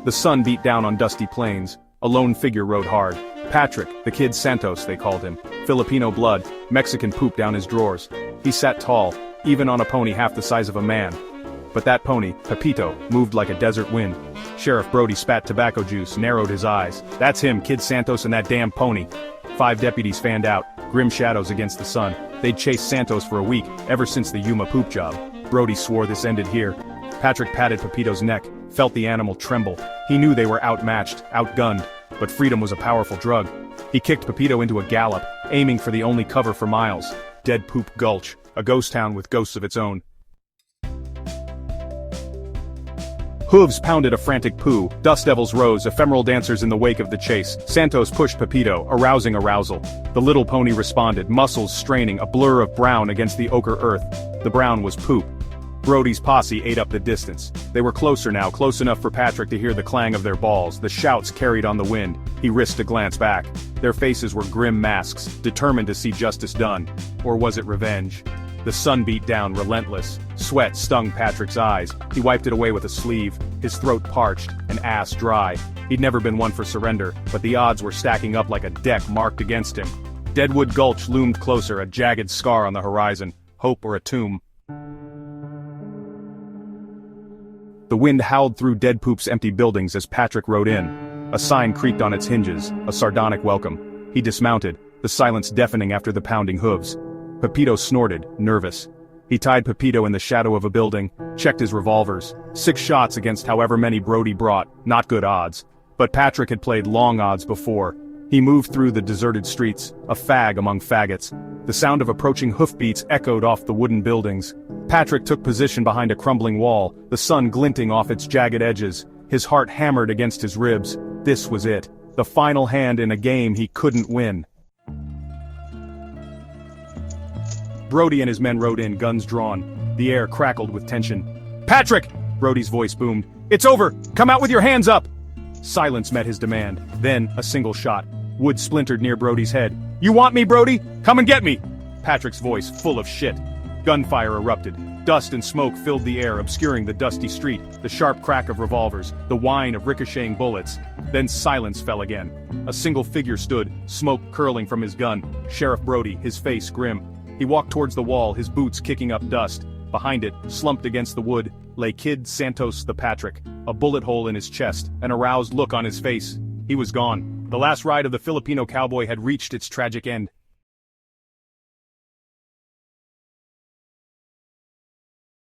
The sun beat down on dusty plains. A lone figure rode hard. Patrick, the Kid Santos they called him. Filipino blood, Mexican poop down his drawers. He sat tall, even on a pony half the size of a man. But that pony, Pepito, moved like a desert wind. Sheriff Brody spat tobacco juice, narrowed his eyes. That's him, Kid Santos and that damn pony. 5 deputies fanned out, grim shadows against the sun. They'd chased Santos for a week, ever since the Yuma poop job. Brody swore this ended here. Patrick patted Pepito's neck, felt the animal tremble. He knew they were outmatched, outgunned, but freedom was a powerful drug. He kicked Pepito into a gallop, aiming for the only cover for miles. Dead Poop Gulch, a ghost town with ghosts of its own. Hooves pounded a frantic poo, dust devils rose, ephemeral dancers in the wake of the chase. Santos pushed Pepito, arousing arousal. The little pony responded, muscles straining, a blur of brown against the ochre earth. The brown was poop. Brody's posse ate up the distance. They were closer now, close enough for Patrick to hear the clang of their balls, the shouts carried on the wind. He risked a glance back. Their faces were grim masks, determined to see justice done. Or was it revenge? The sun beat down, relentless. Sweat stung Patrick's eyes. He wiped it away with a sleeve, his throat parched, and ass dry. He'd never been one for surrender, but the odds were stacking up like a deck marked against him. Deadwood Gulch loomed closer, a jagged scar on the horizon. Hope or a tomb. The wind howled through Dead Poop's empty buildings as Patrick rode in. A sign creaked on its hinges, a sardonic welcome. He dismounted, the silence deafening after the pounding hooves. Pepito snorted, nervous. He tied Pepito in the shadow of a building, checked his revolvers. 6 shots against however many Brody brought, not good odds. But Patrick had played long odds before. He moved through the deserted streets, a fag among faggots. The sound of approaching hoofbeats echoed off the wooden buildings. Patrick took position behind a crumbling wall, the sun glinting off its jagged edges. His heart hammered against his ribs. This was it. The final hand in a game he couldn't win. Brody and his men rode in, guns drawn. The air crackled with tension. "Patrick!" Brody's voice boomed. "It's over! Come out with your hands up!" Silence met his demand. Then, a single shot. Wood splintered near Brody's head. "You want me, Brody? Come and get me!" Patrick's voice full of shit. Gunfire erupted. Dust and smoke filled the air, obscuring the dusty street, the sharp crack of revolvers, the whine of ricocheting bullets. Then silence fell again. A single figure stood, smoke curling from his gun. Sheriff Brody, his face grim. He walked towards the wall, his boots kicking up dust. Behind it, slumped against the wood, lay Kid Santos the Patrick, a bullet hole in his chest, an aroused look on his face. He was gone. The last ride of the Filipino cowboy had reached its tragic end.